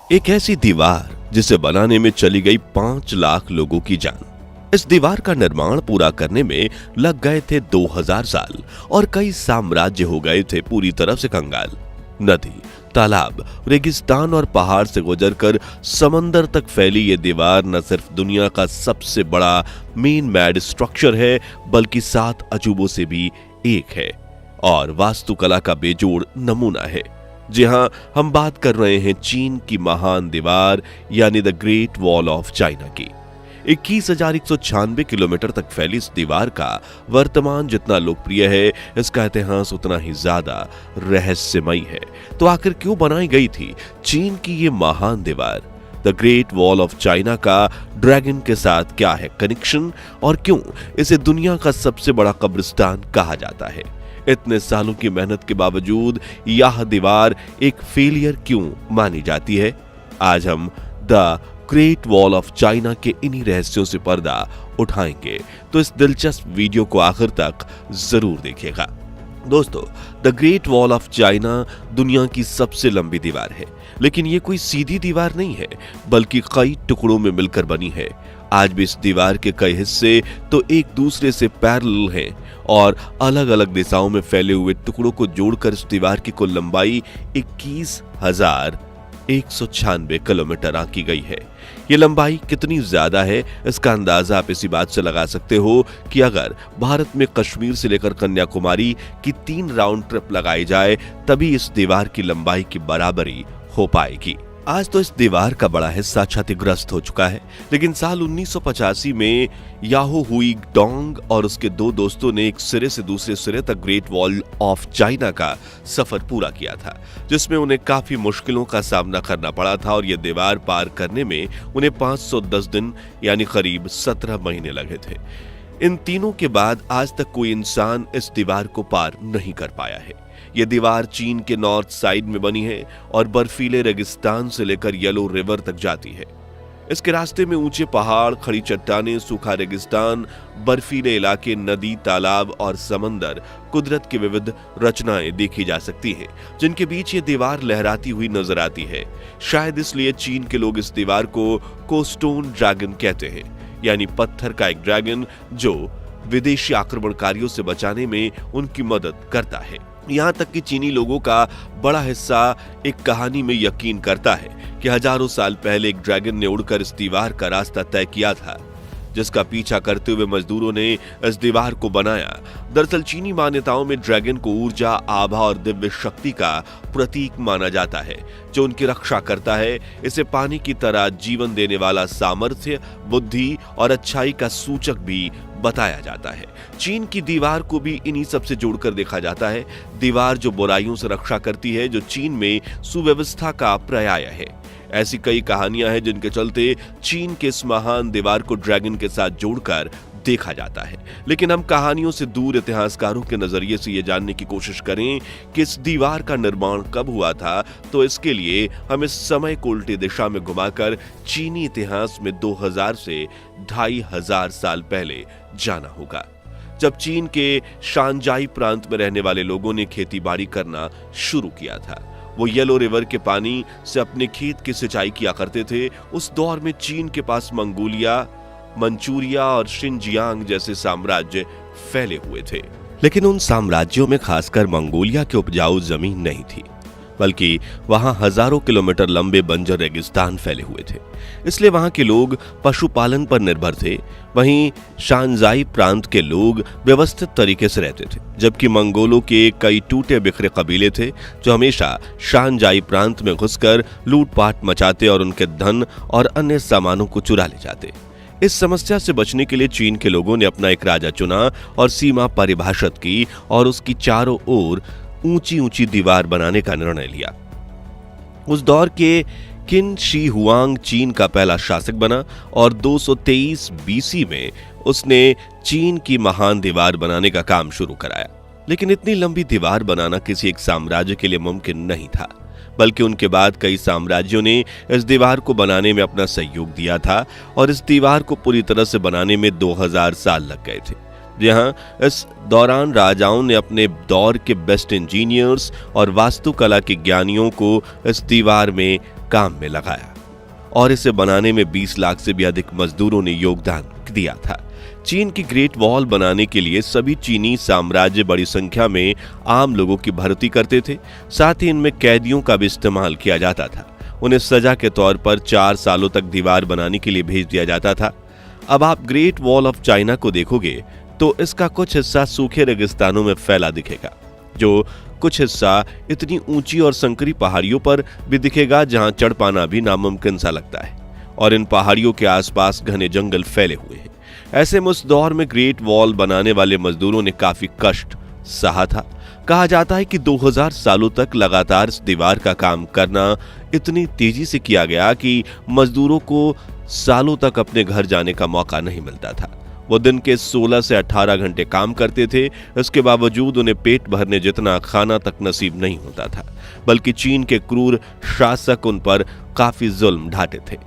एक ऐसी दीवार जिसे बनाने में चली गई 5 लाख लोगों की जान। इस दीवार का निर्माण पूरा करने में लग गए थे 2000 साल और कई साम्राज्य हो गए थे पूरी तरह से कंगाल। नदी, तालाब, रेगिस्तान और पहाड़ से गुजरकर समंदर तक फैली ये दीवार न सिर्फ दुनिया का सबसे बड़ा मेन मैड स्ट्रक्चर है, बल्कि 7 अजूबों से भी एक है और वास्तुकला का बेजोड़ नमूना है। जी हां, हम बात कर रहे हैं चीन की महान दीवार यानी the great wall of China की। 21,196 किलोमीटर तक फैली इस दीवार का वर्तमान जितना लोकप्रिय है, इसका इतिहास उतना ही ज्यादा रहस्यमयी है। तो आखिर क्यों बनाई गई थी चीन की ये महान दीवार? The great wall of China का ड्रैगन के साथ क्या है कनेक्शन और क्यों इसे दुनिया का सबसे बड़ा कब्रिस्तान कहा जाता है? इतने सालों की मेहनत के बावजूद यह दीवार एक फेलियर क्यों मानी जाती है? आज हम the great wall of China के इन्हीं रहस्यों से पर्दा उठाएंगे, तो इस दिलचस्प वीडियो को आखिर तक जरूर देखिएगा। दोस्तों, the great wall of China दुनिया की सबसे लंबी दीवार है, लेकिन ये कोई सीधी दीवार नहीं है, बल्कि कई टुकड़ों में मिलकर बनी है। आज भी इस दीवार के कई हिस्से तो एक दूसरे से पैरेलल हैं और अलग अलग दिशाओं में फैले हुए टुकड़ों को जोड़कर इस दीवार की कुल लंबाई 21,196 किलोमीटर आंकी गई है। ये लंबाई कितनी ज्यादा है, इसका अंदाजा आप इसी बात से लगा सकते हो कि अगर भारत में कश्मीर से लेकर कन्याकुमारी की 3 राउंड ट्रिप लगाई जाए, तभी इस दीवार की लंबाई की बराबरी हो पाएगी। आज तो इस दीवार का बड़ा हिस्सा क्षतिग्रस्त हो चुका है, लेकिन साल 1985 में याहो हुई डोंग और उसके 2 दोस्तों ने एक सिरे से दूसरे सिरे तक ग्रेट वॉल ऑफ चाइना का सफर पूरा किया था, जिसमें उन्हें काफी मुश्किलों का सामना करना पड़ा था और यह दीवार पार करने में उन्हें 510 दिन यानी करीब 17 महीने लगे थे। इन तीनों के बाद आज तक कोई इंसान इस दीवार को पार नहीं कर पाया है। यह दीवार चीन के नॉर्थ साइड में बनी है और बर्फीले रेगिस्तान से लेकर येलो रिवर तक जाती है। इसके रास्ते में ऊंचे पहाड़, खड़ी चट्टानें, सूखा रेगिस्तान, बर्फीले इलाके, नदी, तालाब और समंदर, कुदरत की विविध रचनाएं देखी जा सकती हैं, जिनके बीच ये दीवार लहराती हुई नजर आती है। शायद इसलिए चीन के लोग इस दीवार को कोस्टोन ड्रैगन कहते हैं, यानी पत्थर का एक ड्रैगन जो विदेशी आक्रमणकारियों से बचाने में उनकी मदद करता है। यहाँ तक कि चीनी लोगों का बड़ा हिस्सा एक कहानी में यकीन करता है कि हजारों साल पहले एक ड्रैगन ने उड़कर इस दीवार का रास्ता तय किया था, जिसका पीछा करते हुए मजदूरों ने इस दीवार को बनाया। दरअसल चीनी मान्यताओं में ड्रैगन को ऊर्जा, आभा और दिव्य शक्ति का प्रतीक माना जाता है, जो उनकी रक्षा करता है। इसे पानी की तरह जीवन देने वाला सामर्थ्य, बुद्धि और अच्छाई का सूचक भी बताया जाता है। चीन की दीवार को भी इन्हीं सब से जोड़कर देखा जाता है। दीवार जो बुराइयों से रक्षा करती है, जो चीन में सुव्यवस्था का पर्याय है। ऐसी कई कहानियां हैं जिनके चलते चीन के इस महान दीवार को ड्रैगन के साथ जोड़कर देखा जाता है। लेकिन हम कहानियों से दूर इतिहासकारों के नजरिए से ये जानने की कोशिश करें कि इस दीवार का निर्माण कब हुआ था, तो इसके लिए हम इस समय को उल्टी दिशा में घुमाकर चीनी इतिहास में 2000 से 2500 साल पहले जाना होगा, जब चीन के शानजाई प्रांत में रहने वाले लोगों ने खेती बाड़ी करना शुरू किया था। वो येलो रिवर के पानी से अपने खेत की सिंचाई किया करते थे। उस दौर में चीन के पास मंगोलिया, मंचूरिया और शिनजियांग जैसे साम्राज्य फैले हुए थे, लेकिन उन साम्राज्यों में खासकर मंगोलिया की उपजाऊ जमीन नहीं थी, बल्कि वहां हजारों किलोमीटर लंबे बंजर रेगिस्तान फैले हुए थे। इसलिए वहां के लोग पशुपालन पर निर्भर थे। वहीं शानजाई प्रांत के लोग व्यवस्थित तरीके से रहते थे, जबकि मंगोलों के कई टूटे बिखरे कबीले थे जो हमेशा शानजाई प्रांत में घुसकर लूटपाट मचाते और उनके धन और अन्य सामानों को चुरा ले जाते। इस समस्या से बचने के लिए चीन के लोगों ने अपना एक राजा चुना और सीमा परिभाषित की और उसकी चारों ओर ऊंची ऊंची दीवार बनाने का निर्णय लिया। उस दौर के किन शी हुआंग चीन का पहला शासक बना और 223 बीसी में उसने चीन की महान दीवार बनाने का काम शुरू कराया। लेकिन इतनी लंबी दीवार बनाना किसी एक साम्राज्य के लिए मुमकिन नहीं था, बल्कि उनके बाद कई साम्राज्यों ने इस दीवार को बनाने में अपना सहयोग दिया था और इस दीवार को पूरी तरह से बनाने में 2000 साल लग गए थे। जहां इस दौरान राजाओं ने अपने दौर के बेस्ट इंजीनियर्स और वास्तुकला के ज्ञानियों को इस दीवार में काम में लगाया और इसे बनाने में 20 लाख से भी अधिक मजदूरों ने योगदान दिया था। चीन की ग्रेट वॉल बनाने के लिए सभी चीनी साम्राज्य बड़ी संख्या में आम लोगों की भर्ती करते थे। साथ ही इनमें कैदियों का भी इस्तेमाल किया जाता था। उन्हें सजा के तौर पर 4 सालों तक दीवार बनाने के लिए भेज दिया जाता था। अब आप ग्रेट वॉल ऑफ चाइना को देखोगे तो इसका कुछ हिस्सा सूखे रेगिस्तानों में फैला दिखेगा, जो कुछ हिस्सा इतनी ऊंची और संकरी पहाड़ियों पर भी दिखेगा जहां चढ़ पाना भी नामुमकिन सा लगता है। और इन पहाड़ियों के आसपास घने जंगल फैले हुए हैं। ऐसे में उस दौर में ग्रेट वॉल बनाने वाले मजदूरों ने काफी कष्ट सहा था। कहा जाता है कि 2000 सालों तक लगातार इस दीवार का काम करना इतनी तेजी से किया गया कि मजदूरों को सालों तक अपने घर जाने का मौका नहीं मिलता था। वो दिन के 16 से 18 घंटे काम करते थे। इसके बावजूद उन्हें पेट भरने जितना खाना तक नसीब नहीं होता था, बल्कि चीन के क्रूर शासक उन पर काफी जुल्म ढाते थे।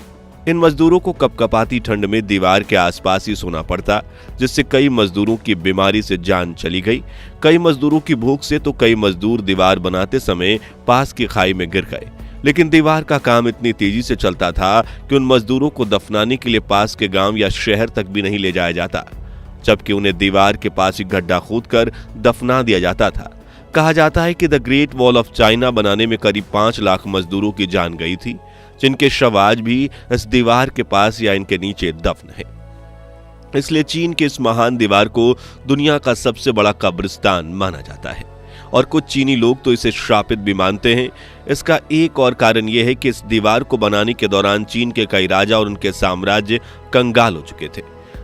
इन मजदूरों को कपकपाती ठंड में दीवार के आसपास ही सोना पड़ता, जिससे कई मजदूरों की बीमारी से जान चली गई। कई मजदूरों की भूख से तो कई मजदूर दीवार बनाते समय पास की खाई में गिर गए। लेकिन दीवार का काम इतनी तेजी से चलता था कि उन मजदूरों को दफनाने के लिए पास के गांव या शहर तक भी नहीं ले जाया जाता, जबकि उन्हें दीवार के पास ही गड्ढा खोदकर दफना दिया जाता था। कहा जाता है कि the great wall of China बनाने में करीब 5 लाख मजदूरों की जान गई थी, जिनके शव आज भी इस दीवार के पास या इनके नीचे दफन है। इसलिए चीन के इस महान दीवार को दुनिया का सबसे बड़ा कब्रिस्तान माना जाता है और कुछ चीनी लोग तो इसे श्रापित भी मानते हैं। इसका एक और कारण यह है कि इस दीवार को बनाने के दौरान चीन के कई राजा और उनके साम्राज्य कंगाल हो चुके थे।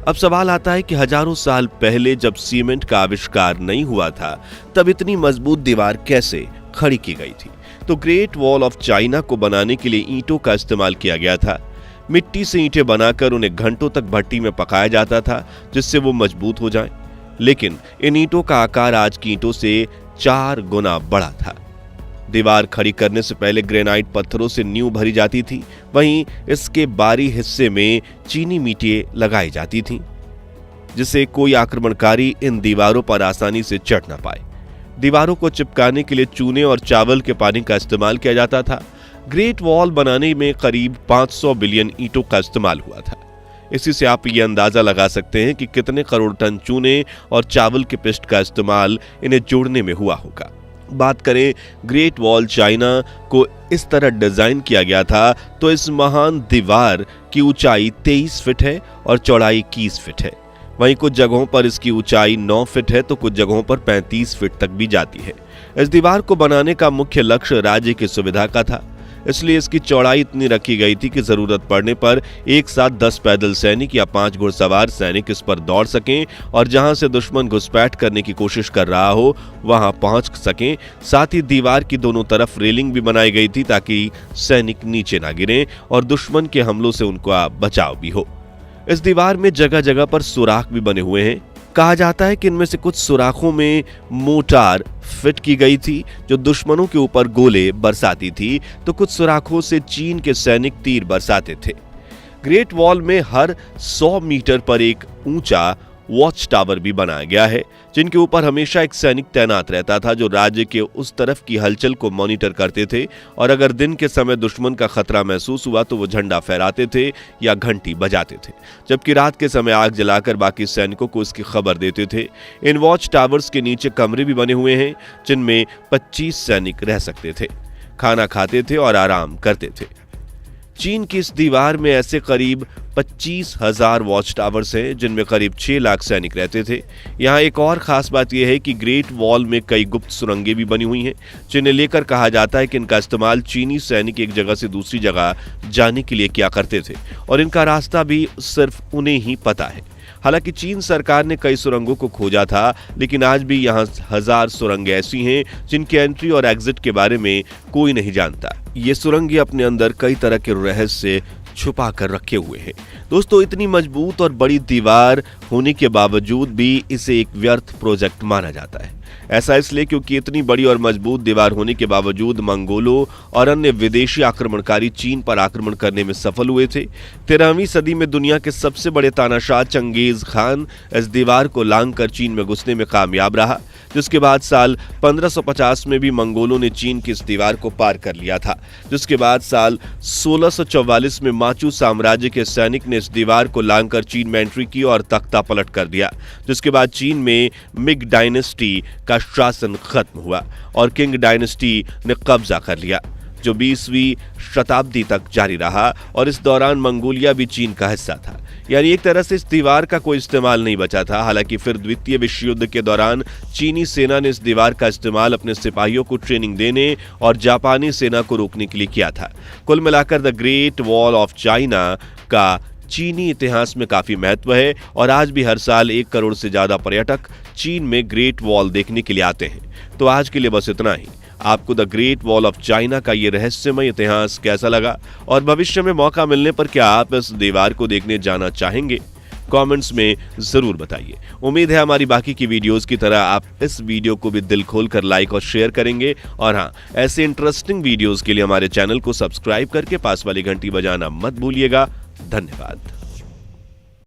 अब सवाल आता है कि हजारों साल पहले जब सीमेंट का आविष्कार नहीं हुआ था, तब इतनी मजबूत दीवार कैसे खड़ी की गई थी? तो ग्रेट वॉल ऑफ चाइना को बनाने के लिए ईंटों का इस्तेमाल किया गया था। मिट्टी से ईंटें बनाकर उन्हें घंटों तक भट्टी में पकाया जाता था, जिससे वो मजबूत हो जाएं। लेकिन इन ईंटों का आकार आज की ईंटों से 4 गुना बड़ा था। दीवार खड़ी करने से पहले ग्रेनाइट पत्थरों से नींव भरी जाती थी। वहीं इसके बाहरी हिस्से में चीनी ईंटें लगाई जाती थीं, जिससे कोई आक्रमणकारी इन दीवारों पर आसानी से चढ़ न पाए। दीवारों को चिपकाने के लिए चूने और चावल के पानी का इस्तेमाल किया जाता था। ग्रेट वॉल बनाने में करीब 500 बिलियन ईंटों का इस्तेमाल हुआ था। इसी से आप ये अंदाजा लगा सकते हैं कि कितने करोड़ टन चूने और चावल के पिष्ट का इस्तेमाल इन्हें जोड़ने में हुआ होगा। बात करें ग्रेट वॉल चाइना को इस तरह डिजाइन किया गया था, तो इस महान दीवार की ऊंचाई 23 फीट है और चौड़ाई 21 फीट है। वहीं कुछ जगहों पर इसकी ऊंचाई 9 फीट है तो कुछ जगहों पर 35 फीट तक भी जाती है। इस दीवार को बनाने का मुख्य लक्ष्य राज्य की सुविधा का था, इसलिए इसकी चौड़ाई इतनी रखी गई थी कि जरूरत पड़ने पर एक साथ 10 पैदल सैनिक या 5 घुड़सवार सैनिक इस पर दौड़ सकें और जहां से दुश्मन घुसपैठ करने की कोशिश कर रहा हो वहां पहुंच सकें। साथ ही दीवार की दोनों तरफ रेलिंग भी बनाई गई थी ताकि सैनिक नीचे ना गिरें और दुश्मन के हमलों से उनका बचाव भी हो। इस दीवार में जगह जगह पर सुराख भी बने हुए हैं। कहा जाता है कि इनमें से कुछ सुराखों में मोटार फिट की गई थी जो दुश्मनों के ऊपर गोले बरसाती थी, तो कुछ सुराखों से चीन के सैनिक तीर बरसाते थे। ग्रेट वॉल में हर 100 मीटर पर एक ऊंचा वॉच टावर भी बनाया गया है, जिनके ऊपर हमेशा एक सैनिक तैनात रहता था जो राज्य के उस तरफ की हलचल को मॉनिटर करते थे और अगर दिन के समय दुश्मन का खतरा महसूस हुआ तो वो झंडा फहराते थे या घंटी बजाते थे, जबकि रात के समय आग जलाकर बाकी सैनिकों को इसकी खबर देते थे। इन वॉच टावर्स के नीचे कमरे भी बने हुए हैं जिनमें 25 सैनिक रह सकते थे, खाना खाते थे और आराम करते थे। चीन की इस दीवार में ऐसे करीब 25,000 वॉच टावर्स हैं जिनमें करीब 6 लाख सैनिक रहते थे। यहाँ एक और खास बात यह है कि ग्रेट वॉल में कई गुप्त सुरंगें भी बनी हुई हैं, जिन्हें लेकर कहा जाता है कि इनका इस्तेमाल चीनी सैनिक एक जगह से दूसरी जगह जाने के लिए किया करते थे और इनका रास्ता भी सिर्फ उन्हें ही पता है। हालांकि चीन सरकार ने कई सुरंगों को खोजा था, लेकिन आज भी यहाँ 1000 सुरंगें ऐसी हैं जिनके एंट्री और एग्जिट के बारे में कोई नहीं जानता। ये सुरंगें अपने अंदर कई तरह के रहस्य छुपा कर रखे हुए हैं। दोस्तों, इतनी मजबूत और बड़ी दीवार होने के बावजूद भी इसे एक व्यर्थ प्रोजेक्ट माना जाता है। ऐसा इसलिए क्योंकि इतनी बड़ी और मजबूत दीवार होने के बावजूद मंगोलों और अन्य विदेशी आक्रमणकारी चीन पर आक्रमण करने में सफल हुए थे। 13वीं सदी में दुनिया के सबसे बड़े तानाशाह चंगेज खान इस दीवार को लांघकर चीन में घुसने में कामयाब रहा, जिसके बाद साल 1550 में भी मंगोलों ने चीन की इस दीवार को पार कर लिया था। जिसके बाद साल 1644 में माचू साम्राज्य के सैनिक ने इस दीवार को लांघकर चीन में एंट्री की और तख्ता पलट कर दिया। जिसके बाद चीन में मिग डायनेस्टी का शासन खत्म हुआ और किंग डायनेस्टी ने कब्जा कर लिया, जो 20वीं शताब्दी तक जारी रहा और इस दौरान मंगोलिया भी चीन का हिस्सा था। यानी एक तरह से इस दीवार का कोई इस्तेमाल नहीं बचा था। हालांकि फिर द्वितीय विश्व युद्ध के दौरान चीनी सेना ने इस दीवार का इस्तेमाल अपने सिपाहियों को ट्रेनिंग देने और जापानी सेना को रोकने के लिए किया था। कुल मिलाकर the great wall of China का चीनी इतिहास में काफी महत्व है और आज भी हर साल 1 करोड़ से ज्यादा पर्यटक चीन में ग्रेट वॉल देखने के लिए आते हैं। तो आज के लिए बस इतना ही। आपको the great wall of China का ये रहस्यमय इतिहास कैसा लगा और भविष्य में मौका मिलने पर क्या आप इस दीवार को देखने जाना चाहेंगे? कमेंट्स में जरूर बताइए। उम्मीद है हमारी बाकी की वीडियोस की तरह आप इस वीडियो को भी दिल खोलकर लाइक और शेयर करेंगे। और हाँ, ऐसे इंटरेस्टिंग वीडियोस के लिए हमारे चैनल को सब्सक्राइब करके पास वाली घंटी बजाना मत भूलिएगा। धन्यवाद।